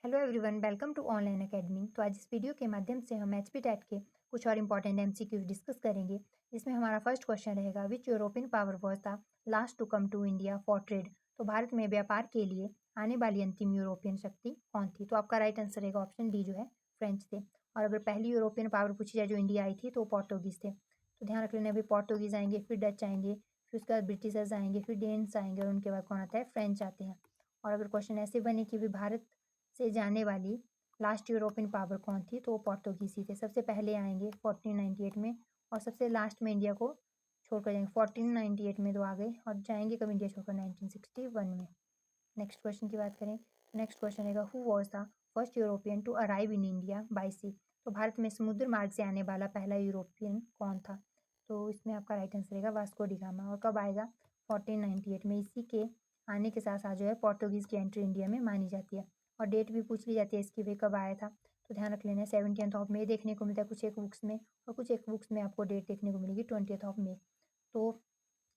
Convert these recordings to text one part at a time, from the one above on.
Hello everyone, welcome to online academy. तो आज इस वीडियो के माध्यम से हम एचपी टेट के कुछ और इंपॉर्टेंट एमसीक्यूज डिस्कस करेंगे। इसमें हमारा फर्स्ट क्वेश्चन रहेगा, which European power was the last to come to India for trade. तो भारत में व्यापार के लिए आने वाली अंतिम यूरोपियन शक्ति कौन थी? तो आपका राइट आंसर रहेगा ऑप्शन डी जो है फ्रेंच थे। और अगर पहली यूरोपियन पावर पूछी जाए जो इंडिया आई थी तो पोर्टुगीज थे। तो ध्यान रख लेना, अभी पोर्टुगीज आएंगे, फिर डच आएंगे, फिर उसके बाद ब्रिटिशर्स आएंगे, फिर डेन्स आएंगे और उनके बाद कौन आता है? फ्रेंच आते हैं। और अगर क्वेश्चन ऐसे बने कि भी भारत से जाने वाली लास्ट यूरोपियन पावर कौन थी तो वो पोर्टुगीज थे। सबसे पहले आएंगे 1498 में और सबसे लास्ट में इंडिया को छोड़कर जाएंगे। 1498 में तो आ गए और जाएंगे कब इंडिया छोड़कर? 1961 में। नेक्स्ट क्वेश्चन की बात करें, नेक्स्ट क्वेश्चन रहेगा, who was the first European to arrive in India by sea. तो भारत में समुद्र मार्ग से आने वाला पहला यूरोपियन कौन था? तो इसमें आपका राइट आंसर रहेगा वास्को डी गामा। और कब आएगा? 1498 में। इसी के आने के साथ साथ जो है पोर्टुगीज की एंट्री इंडिया में मानी जाती है। और डेट भी पूछ ली जाती है इसकी, भी कब आया था? तो ध्यान रख लेना, 17th ऑफ मई देखने को मिलता है कुछ एक बुक्स में, और कुछ एक बुक्स में आपको डेट देखने को मिलेगी 20th ऑफ मई। तो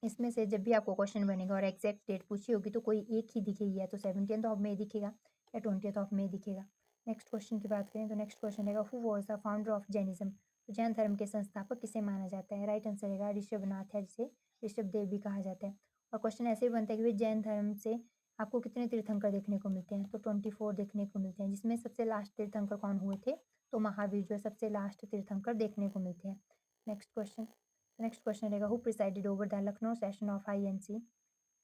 इसमें से जब भी आपको क्वेश्चन बनेगा और एग्जैक्ट डेट पूछी होगी तो कोई एक ही दिखेगी, या तो 17th ऑफ मई दिखेगा या 20th ऑफ मई दिखेगा। नेक्स्ट क्वेश्चन की बात करें तो नेक्स्ट क्वेश्चन रहेगा, who was the founder of Jainism. तो जैन धर्म के संस्थापक किसे माना जाता है? राइट आंसर रहेगा ऋषभनाथ है, जिसे ऋषभ देव भी कहा जाता है। और क्वेश्चन ऐसे भी बनता है कि भाई जैन धर्म से आपको कितने तीर्थंकर देखने को मिलते हैं? तो 24 देखने को मिलते हैं, जिसमें सबसे लास्ट तीर्थंकर कौन हुए थे? तो महावीर जो है सबसे लास्ट तीर्थंकर देखने को मिलते हैं। नेक्स्ट क्वेश्चन रहेगा, who presided over the Lucknow session of INC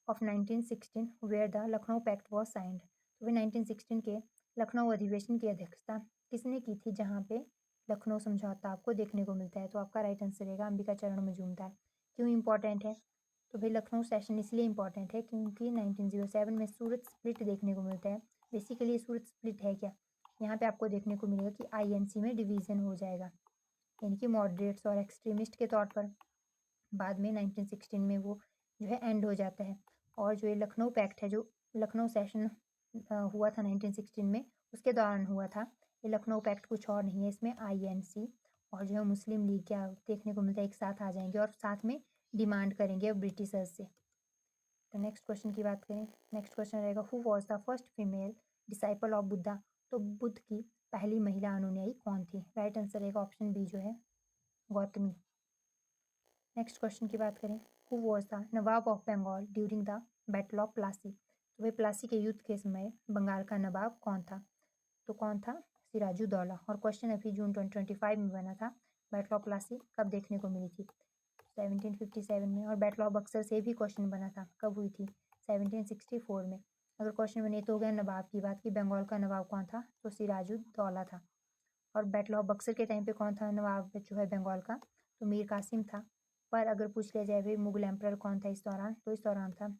of 1916 where the Lucknow pact was signed. तो वही 1916 के लखनऊ अधिवेशन की अध्यक्षता किसने की थी, जहाँ पे लखनऊ समझौता आपको देखने को मिलता है? तो आपका राइट आंसर रहेगा अंबिका चरण मजूमदार। क्यों इंपॉर्टेंट है? तो भाई लखनऊ सेशन इसलिए इंपॉर्टेंट है क्योंकि 1907 में सूरत स्प्लिट देखने को मिलता है। बेसिकली सूरत स्प्लिट है क्या? यहाँ पे आपको देखने को मिलेगा कि आईएनसी में डिवीजन हो जाएगा, यानी कि मॉडरेट्स और एक्सट्रीमिस्ट के तौर पर। बाद में 1916 में वो जो है एंड हो जाता है। और जो ये लखनऊ पैक्ट है, जो लखनऊ सेशन हुआ था 1916 में, उसके दौरान हुआ था। ये लखनऊ पैक्ट कुछ और नहीं है, इसमें आईएनसी और जो है मुस्लिम लीग क्या देखने को मिलता है, एक साथ आ जाएंगे और साथ में डिमांड करेंगे ब्रिटिशर्स से। तो नेक्स्ट क्वेश्चन की बात करें, नेक्स्ट क्वेश्चन रहेगा, who was the first female disciple of Buddha. तो बुद्ध की पहली महिला अनुयायी कौन थी? राइट आंसर रहेगा ऑप्शन बी जो है गौतमी। नेक्स्ट क्वेश्चन की बात करें, who was the nawab of Bengal during the battle of Plassey. तो वही प्लासी के युद्ध के समय बंगाल का नवाब कौन था? तो कौन था? सिराजुद्दौला। और क्वेश्चन अभी जून 2025 में बना था। बैटल ऑफ प्लासी कब देखने को मिली थी? 1757 में। और बैटल ऑफ बक्सर से भी क्वेश्चन बना था, कब हुई थी? 1764 में। अगर क्वेश्चन बने तो हो गया नवाब की बात, कि बंगाल का नवाब कौन था? तो सिराजुद्दौला था। और बैटल ऑफ बक्सर के टाइम पे कौन था नवाब जो है बंगाल का? तो मीर कासिम था। पर अगर पूछ लिया जाए भाई मुगल एम्परर कौन था इस दौरान, तो इस दौरान था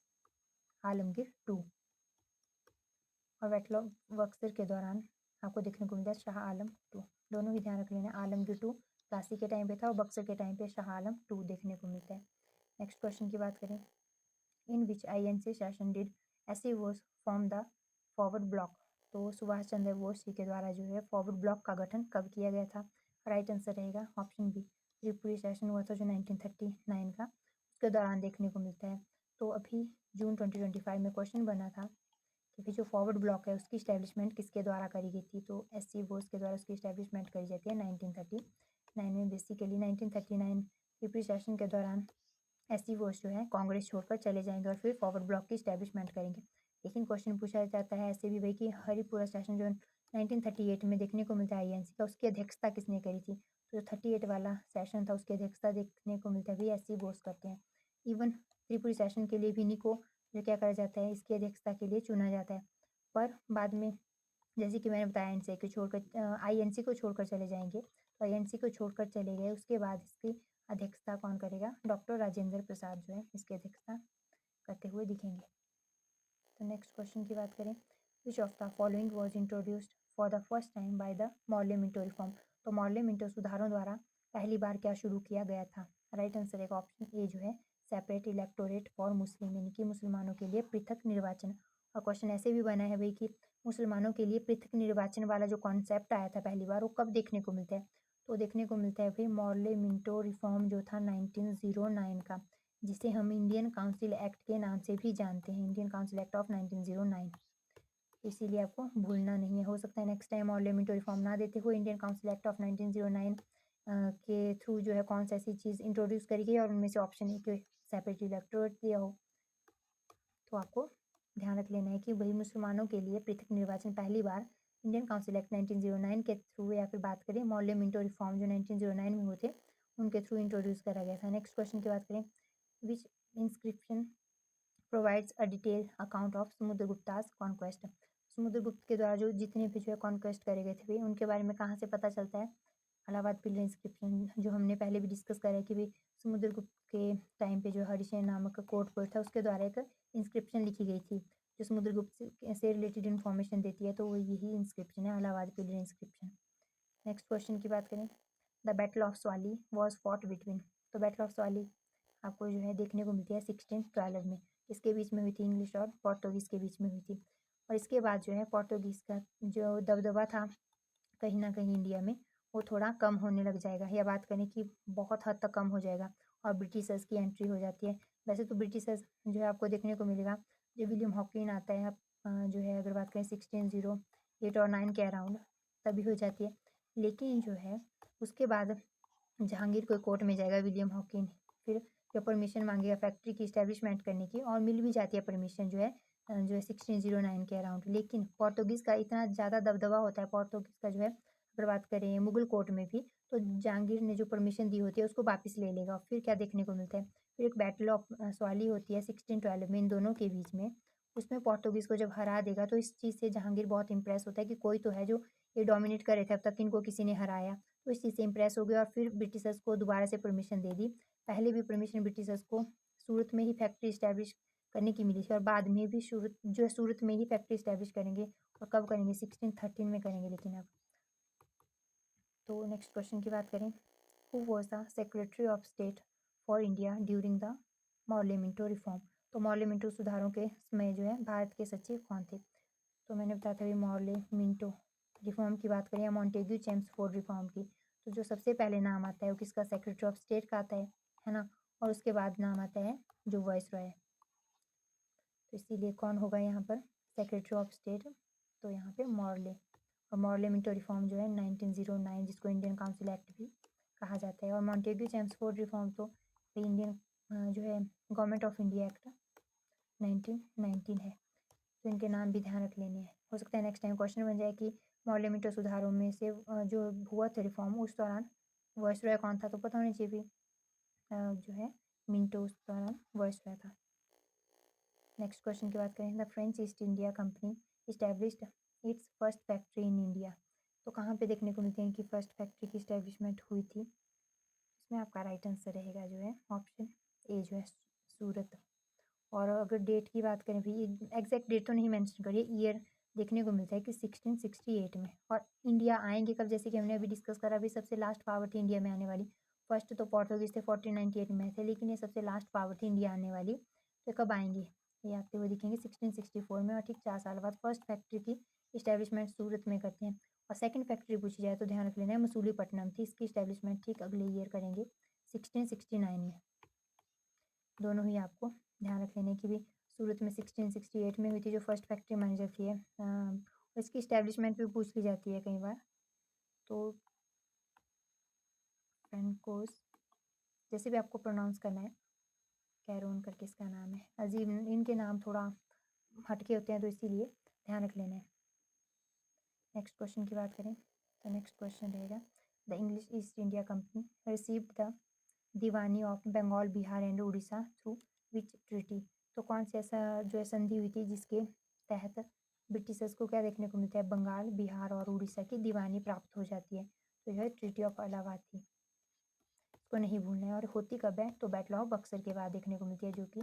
आलमगीर टू। और बैटल ऑफ बक्सर के दौरान आपको देखने को मिलता है शाह आलम टू। दोनों ही ध्यान रख लेना, आलमगीर टू प्लासी के टाइम पे था और बक्सर के टाइम पे शाह आलम टू देखने को मिलता है। नेक्स्ट क्वेश्चन की बात करें, in which INC session did SC Bose form the forward bloc. तो सुभाष चंद्र बोस जी के द्वारा जो है फॉरवर्ड ब्लॉक का गठन कब किया गया था? राइट आंसर रहेगा ऑप्शन बी, त्रिपुरी सेशन हुआ था जो 1939 का, उसके दौरान देखने को मिलता है। तो अभी जून 2025 में क्वेश्चन बना था कि भाई जो फॉरवर्ड ब्लॉक है उसकी स्टैब्लिशमेंट किसके द्वारा करी गई थी? तो एससी बोस के द्वारा उसकी स्टैब्लिशमेंट करी जाती है 1939 में। बेसिकली 1939 त्रिपुरी सेशन के दौरान एससी बोस जो है कांग्रेस छोड़कर चले जाएंगे और फिर फॉरवर्ड ब्लॉक की स्टैब्लिशमेंट करेंगे। लेकिन क्वेश्चन पूछा जाता है ऐसे भी भाई कि हरिपुरा सेशन जो 1938 में देखने को मिलता है आईएनसी का, उसकी अध्यक्षता किसने करी थी? तो जो 38 वाला सेशन था उसकी अध्यक्षता देखने को मिलता है भी एससी बोस करते हैं। इवन त्रिपुरी सेशन के लिए भी इन्हीं को जो क्या करा जाता है, इसकी अध्यक्षता के लिए चुना जाता है। पर बाद में जैसे कि मैंने बताया एनसी को छोड़कर आईएनसी को छोड़कर चले जाएंगे, तो आईएनसी को छोड़कर चले गए, उसके बाद इसकी अध्यक्षता कौन करेगा? डॉक्टर राजेंद्र प्रसाद जो है इसकी अध्यक्षता करते हुए दिखेंगे। तो नेक्स्ट क्वेश्चन की बात करें, which of the following was introduced for the first time by the Morley Minto reform. तो मॉर्ले मिंटो सुधारों द्वारा पहली बार क्या शुरू किया गया था? राइट आंसर एक ऑप्शन ए जो है सेपरेट इलेक्टोरेट फॉर मुस्लिम, यानी कि मुसलमानों के लिए पृथक निर्वाचन। और क्वेश्चन ऐसे भी बना है भाई कि मुसलमानों के लिए पृथक निर्वाचन वाला जो कॉन्सेप्ट आया था पहली बार, वो कब देखने को मिलता है? तो देखने को मिलता है भाई मॉर्ले मिंटो रिफॉर्म जो था 1909 का, जिसे हम इंडियन काउंसिल एक्ट के नाम से भी जानते हैं, इंडियन काउंसिल एक्ट ऑफ 1909। इसीलिए आपको भूलना नहीं है। हो सकता है नेक्स्ट टाइम ऑर्लियामेंटो रिफॉर्म ना देते हो, इंडियन काउंसिल एक्ट ऑफ 1909 के थ्रू जो है कौन सा ऐसी चीज़ इंट्रोड्यूस करी गई और उनमें से ऑप्शन ए के सेपरेट इलेक्टोरेट दिया हो। तो आपको ध्यान रख लेना है कि वही मुसलमानों के लिए पृथक निर्वाचन पहली बार इंडियन काउंसिल एक्ट 1909 के थ्रू, या फिर बात करें मॉर्ले मिंटो रिफॉर्म जो 1909 में हुए थे उनके थ्रू इंट्रोड्यूस करा गया था। नेक्स्ट क्वेश्चन की बात करें, which inscription provides a detail account of Samudragupta's conquest. Samudragupta के द्वारा जो जितने भी जो है कॉन्क्वेस्ट करे गए थे उनके बारे में कहाँ से पता चलता है? अलाहाबाद पिलर इंस्क्रिप्शन, जो हमने पहले भी डिस्कस करा है कि भाई समुद्रगुप्त के टाइम पे जो हरिशयन नामक कोर्ट पोस्ट था उसके द्वारा एक इंस्क्रिप्शन लिखी गई थी जो समुद्रगुप्त से रिलेटेड इन्फॉर्मेशन देती है, तो वो यही इंस्क्रिप्शन है, Allahabad pillar inscription. Next question की बात करें, the battle of Swally was fought between. तो बैटल ऑफ स्वाली आपको जो है देखने को मिलती है 1612 में। इसके बीच में हुई थी, इंग्लिश और पोर्तुगीज़ के बीच में हुई थी। और इसके बाद जो है पोर्तुगीज़ का जो दबदबा था कहीं ना कहीं इंडिया में, वो थोड़ा कम होने लग जाएगा, या बात करें कि बहुत हद तक कम हो जाएगा और ब्रिटिशर्स की एंट्री हो जाती है। वैसे तो ब्रिटिशर्स जो है आपको देखने को मिलेगा, जो विलियम हॉकिन आता है जो है, अगर बात करें 1608 और 9 के अराउंड तभी हो जाती है। लेकिन जो है उसके बाद जहांगीर कोई कोर्ट में जाएगा विलियम हॉकिन, फिर जो परमिशन मांगेगा फैक्ट्री की इस्टेब्लिशमेंट करने की, और मिल भी जाती है परमिशन जो है 1609 के अराउंड। लेकिन पोर्तुगीज़ का इतना ज़्यादा दबदबा होता है, पोर्तुगीज़ का जो है अगर बात करें मुगल कोर्ट में भी, तो जहांगीर ने जो परमिशन दी होती है उसको वापस ले लेगा। फिर क्या देखने को मिलता है, फिर एक बैटल ऑफ स्वाली होती है 1612 में इन दोनों के बीच में। उसमें पोर्तुगीज़ को जब हरा देगा तो इस चीज़ से जहांगीर बहुत इंप्रेस होता है कि कोई तो है जो ये डोमिनेट कर रहे थे अब तक, इनको किसी ने हराया। तो इस चीज़ से इंप्रेस हो गए और फिर ब्रिटिशर्स को दोबारा से परमिशन दे दी। पहले भी परमिशन ब्रिटिशर्स को सूरत में ही फैक्ट्री इस्टेब्लिश करने की मिली थी, और बाद में भी सूरत में ही फैक्ट्री इस्टेब्लिश करेंगे। और कब करेंगे? 1613 में करेंगे। लेकिन अब तो नेक्स्ट क्वेश्चन की बात करें, who was the secretary of state for India during the Morley Minto reform. तो मॉर्ले मिंटो सुधारों के समय जो है भारत के सचिव कौन थे? तो मैंने बताया था मॉर्ले मिंटो रिफॉर्म की बात करें या मॉन्टेग्यू चेम्सफोर्ड रिफॉर्म की, तो जो सबसे पहले नाम आता है वो किसका? सेक्रेटरी ऑफ स्टेट का आता है ना। और उसके बाद नाम आता है जो वॉइस रॉय। तो इसीलिए कौन होगा यहाँ पर सेक्रेटरी ऑफ स्टेट? तो यहाँ पे मॉर्ले। और मॉर्ले मिंटो रिफॉर्म जो है 1909, जिसको इंडियन काउंसिल एक्ट भी कहा जाता है। और मॉन्टेग्यू चेम्सफोर्ड रिफॉर्म तो इंडियन जो है गवर्नमेंट ऑफ इंडिया एक्ट 1919 है। तो इनके नाम भी ध्यान रख लेने हैं। हो सकता है नेक्स्ट टाइम क्वेश्चन बन जाए कि मॉर्ले मिंटो सुधारों में से जो हुआ था रिफॉर्म उस दौरान वॉइस रॉय कौन था, तो पता होना चाहिए भी जो है मिंटो उस दौरान वॉइस रॉय था। नेक्स्ट क्वेश्चन की बात करें, the French east India company established it's first factory in India. तो कहाँ पे देखने को मिलती है कि फर्स्ट फैक्ट्री की इस्टेब्लिशमेंट हुई थी? इसमें आपका राइट आंसर रहेगा जो है ऑप्शन ए जो है सूरत। और अगर डेट की बात करें भी, एग्जैक्ट डेट तो नहीं मेंशन करिए, ईयर देखने को मिलता है कि 1668 में। और इंडिया आएंगे कब? जैसे कि हमने अभी डिस्कस करा, अभी सबसे लास्ट पावर थी इंडिया में आने वाली। फर्स्ट तो पोर्टुगीज थे 1498 में थे, लेकिन ये सबसे लास्ट पावर थी इंडिया आने वाली। तो कब आएंगे? ये आते हुए दिखेंगे 1664 में, और ठीक 4 साल बाद फर्स्ट फैक्ट्री की इस्टेब्लिशमेंट सूरत में करते हैं। और सेकंड फैक्ट्री पूछी जाए तो ध्यान रख लेना है मसूलीपट्टनम थी, इसकी इस्टेब्लिशमेंट ठीक अगले ईयर करेंगे 1669 में। दोनों ही आपको ध्यान रख लेने की भी सूरत में 1668 में हुई थी, जो फर्स्ट फैक्ट्री मैनेजर थी है। और इसकी इस्टेब्लिशमेंट भी पूछ ली जाती है कई बार। तो फ्रेंकोस, जैसे भी आपको प्रोनाउंस करना है, कैरोन करके इसका नाम है। अजीब इनके नाम थोड़ा हटके होते हैं, तो इसीलिए ध्यान रख लेना है। नेक्स्ट क्वेश्चन की बात करें तो नेक्स्ट क्वेश्चन रहेगा, the English East India company received the Diwani of Bengal, Bihar and Orissa through which treaty. तो कौन सी ऐसा जो है संधि हुई थी जिसके तहत ब्रिटिशर्स को क्या देखने को मिलता है? बंगाल, बिहार और उड़ीसा की दीवानी प्राप्त हो जाती है। तो जो है ट्रिटी ऑफ इलाहाबाद थी, इसको नहीं भूलना है। और होती कब है? तो बैटल ऑफ बक्सर के बाद देखने को मिलती है, जो कि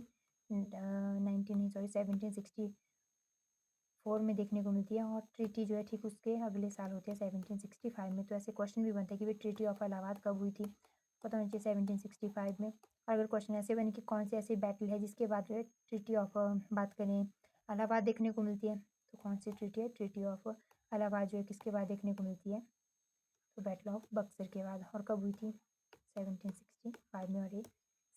1764 में देखने को मिलती है। और ट्रीटी जो है ठीक उसके अगले साल होती है 1765 में। तो ऐसे क्वेश्चन भी बनते हैं कि भाई ट्रीटी ऑफ इलाहाबाद कब हुई थी, पता होना चाहिए 1765 में। और अगर क्वेश्चन ऐसे बने कि कौन सी ऐसी बैटल है जिसके बाद जो है ट्रीटी ऑफ बात करें इलाहाबाद देखने को मिलती है, तो कौन सी ट्रीटी है? ट्रीटी ऑफ इलाहाबाद जो है किसके बाद देखने को मिलती है? तो बैटल ऑफ बक्सर के बाद। और कब हुई थी? 1765 में। और ये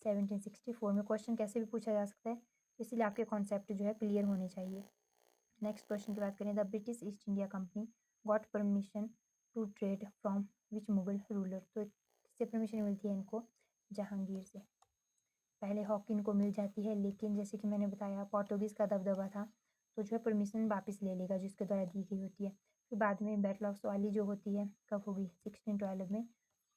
1764 में। क्वेश्चन कैसे भी पूछा जा सकता है, इसलिए आपके कॉन्सेप्ट जो है क्लियर होने चाहिए। नेक्स्ट क्वेश्चन की बात करें, the British East India company got permission to trade from which Mughal ruler. तो किससे परमिशन मिलती है इनको? जहांगीर से। पहले हॉकिन को मिल जाती है, लेकिन जैसे कि मैंने बताया पोर्टुगीज़ का दबदबा था, तो जो है परमिशन वापस ले लेगा जिसके द्वारा दी गई होती है। फिर बाद में बैटल ऑफ सवाली जो होती है कब होगी? 1612 में।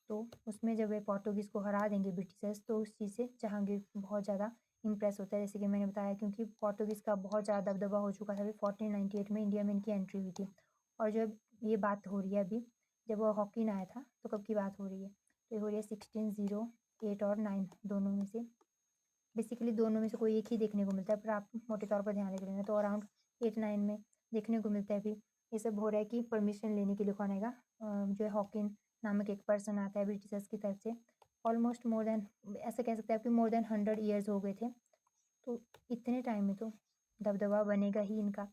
तो उसमें जब वे पोर्टुगीज़ को हरा देंगे ब्रिटिशर्स, तो उस चीज़ से जहांगीर बहुत ज़्यादा इम्प्रेस होता है, जैसे कि मैंने बताया, क्योंकि पोर्टुगीज़ का बहुत ज़्यादा दबदबा हो चुका था। अभी 1498 में इंडिया में इनकी एंट्री हुई थी। और जब ये बात हो रही है अभी, जब वो हॉकिन आया था तो कब की बात हो रही है? तो ये हो रही है 1608 और 9 दोनों में से। बेसिकली दोनों में से कोई एक ही देखने को मिलता है, पर आप मोटे तौर पर ध्यान रख लेना। तो अराउंड 8-9 में देखने को मिलता है। अभी ये सब हो रहा है कि परमिशन लेने के लिए कौन आएगा? जो है हॉकिन नामक एक पर्सन आता है ब्रिटिशर्स की तरफ से। ऑलमोस्ट मोर देन, ऐसा कह सकते हैं कि मोर देन 100 ईयर्स हो गए थे। तो इतने टाइम में तो दबदबा बनेगा ही इनका।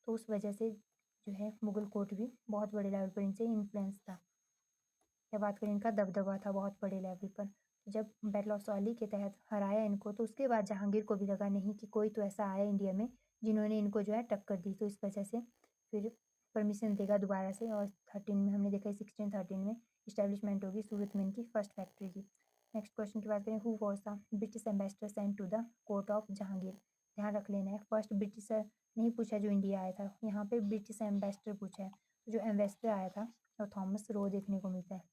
तो उस वजह से जो है मुगल कोर्ट भी बहुत बड़े लेवल पर इनसे इन्फ्लुएंस था, या बात करें इनका दबदबा था बहुत बड़े लेवल पर। जब बैटल ऑफ सॉली के तहत हराया इनको, तो उसके बाद जहांगीर को भी लगा नहीं कि कोई तो ऐसा आया इंडिया में जिन्होंने इनको जो है टक्कर दी। तो इस वजह से फिर परमिशन देगा दोबारा से, और 13 में हमने देखा 1613 में इस्टेब्लिशमेंट होगी सूरत में इनकी फर्स्ट फैक्ट्री की। नेक्स्ट क्वेश्चन की बात करें, who was the British ambassador sent to the court of Jahangir. ध्यान रख लेना है, फर्स्ट ब्रिटिशर नहीं पूछा जो इंडिया आया था, यहाँ पे ब्रिटिश एम्बेसडर पूछा है। तो जो एम्बेसडर आया था वो थॉमस रो देखने को मिलता है।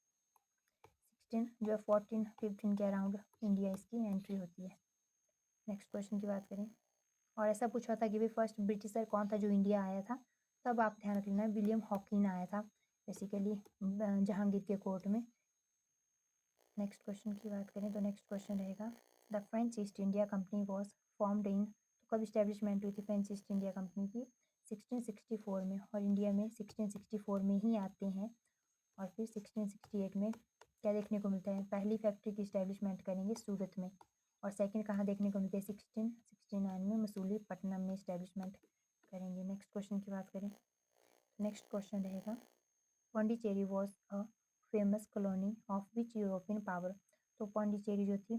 16 जो है 1415 के अराउंड इंडिया इसकी एंट्री होती है। नेक्स्ट क्वेश्चन की बात करें, और ऐसा पूछा था कि भाई फर्स्ट ब्रिटिशर कौन था जो इंडिया आया था, तब आप ध्यान रख लेना विलियम हॉकिन आया था बेसिकली जहांगीर के कोर्ट में। नेक्स्ट क्वेश्चन की बात करें तो नेक्स्ट क्वेश्चन रहेगा, the French east India company was formed in. तो कब इस्टेब्लिशमेंट हुई थी फ्रेंच ईस्ट इंडिया कंपनी की? 1664 में, और इंडिया में 1664 में ही आते हैं। और फिर 1668 में क्या देखने को मिलता है? पहली फैक्ट्री की इस्टेब्लिशमेंट करेंगे सूरत में। और सेकंड कहाँ देखने को मिलती है? 1669 में मसूलीपट्टनम में इस्टेब्लिशमेंट करेंगे। नेक्स्ट क्वेश्चन की बात करें, नेक्स्ट क्वेश्चन रहेगा, Pondicherry was a famous colony of which European power. तो पौंडीचेरी जो थी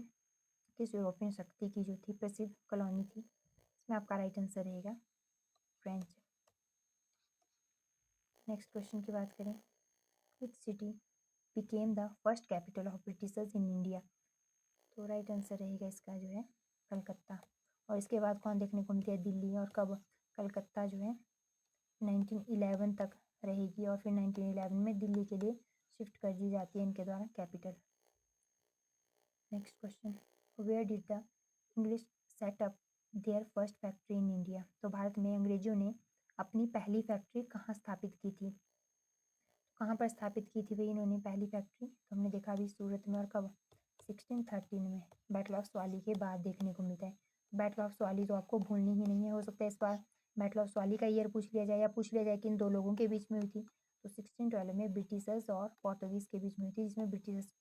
किस यूरोपियन शक्ति की जो थी प्रसिद्ध कॉलोनी थी? इसमें आपका राइट आंसर रहेगा फ्रेंच। नेक्स्ट क्वेश्चन की बात करें, which city became the first capital of Britishers in India. तो राइट आंसर रहेगा इसका जो है कलकत्ता। और इसके बाद कौन देखने को मिलती है? दिल्ली। और कब? कलकत्ता जो है 1911 तक रहेगी, और फिर 1911 में दिल्ली के लिए शिफ्ट कर दी जाती है इनके द्वारा capital. Next question, where did the English set up their first factory in India. तो भारत में अंग्रेजों ने अपनी पहली फैक्ट्री कहाँ स्थापित की थी? कहाँ पर स्थापित की थी भाई इन्होंने पहली फैक्ट्री? तो हमने देखा अभी सूरत में। और कब? 1613 में, बैटल ऑफ स्वाली के बाद देखने को मिलता है। बैटल ऑफ स्वाली तो आपको भूलनी ही नहीं है। हो सकता है इस बार बैटल ऑफ स्वाली का ईयर पूछ लिया जाए, या पूछ लिया जाए कि इन दो लोगों के बीच में हुई थी। तो 1612 में ब्रिटिशर्स और पोर्टुगीज़ के बीच में हुई थी, जिसमें ब्रिटिशर्स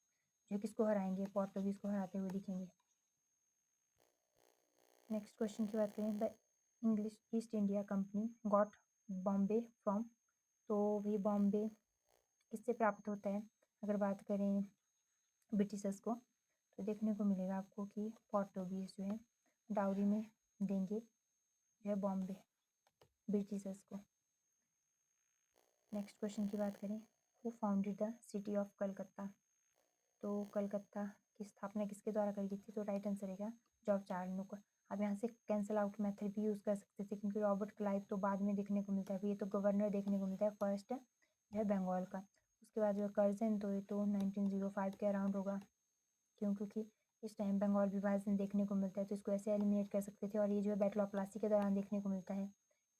जो किसको हराएंगे? पोर्टुगीज़ को हराते हुए दिखेंगे। नेक्स्ट क्वेश्चन की बात करें, the English East India company got Bombay from. तो भी बॉम्बे किससे प्राप्त होता है? अगर बात करें ब्रिटिशर्स को, तो देखने को मिलेगा आपको कि पोर्टुगीज़ जो है डाउरी में देंगे जो है बॉम्बे ब्रिटिशर्स को। नेक्स्ट क्वेश्चन की बात करें, who founded the city of Calcutta. तो कलकत्ता की स्थापना किसके द्वारा करी गई थी? तो राइट आंसर रहेगा जॉर्ज चार्नोक। अब यहाँ से कैंसिल आउट मेथड भी यूज़ कर सकते थे, क्योंकि रॉबर्ट क्लाइव तो बाद में देखने को मिलता है। ये तो गवर्नर देखने को मिलता है फर्स्ट जो है बंगाल का। उसके बाद जो है कर्जन, तो ये तो 1905 के अराउंड होगा, क्योंकि इस टाइम बंगाल विभाजन देखने को मिलता है, तो इसको ऐसे एलिमिनेट कर सकते थे। और ये जो है बैटल ऑफ प्लासी के दौरान देखने को मिलता है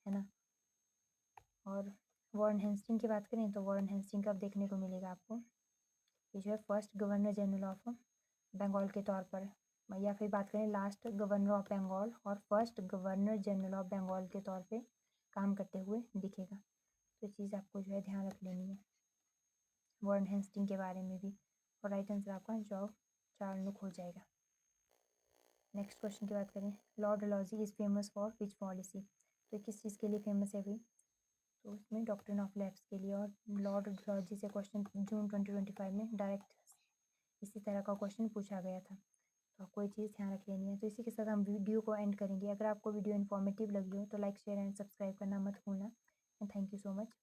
ना। और वॉरेन हेस्टिंग की बात करें तो वॉरेन हेस्टिंग कब देखने को मिलेगा आपको? ये जो है first governor general of Bengal के तौर पर, या फिर बात करें लास्ट गवर्नर ऑफ बंगाल और first governor general of Bengal के तौर पे काम करते हुए दिखेगा। तो चीज़ आपको जो है ध्यान रख लेनी है वॉरेन हेस्टिंग के बारे में भी। और राइट आंसर आपका जॉर्ज चार्नोक हो जाएगा। नेक्स्ट क्वेश्चन की बात करें, Lord Dalhousie is famous for which policy. तो किस चीज़ के लिए फेमस है भाई? तो उसमें डॉक्ट्रिन ऑफ लैप्स के लिए। और लॉर्ड डलहौजी से क्वेश्चन जून 2025 में डायरेक्ट इसी तरह का क्वेश्चन पूछा गया था। तो आपको ये चीज़ ध्यान रख लेनी है। तो इसी के साथ हम वीडियो को एंड करेंगे। अगर आपको वीडियो इन्फॉर्मेटिव लगी हो तो लाइक, शेयर एंड सब्सक्राइब करना मत भूलना and thank you so much.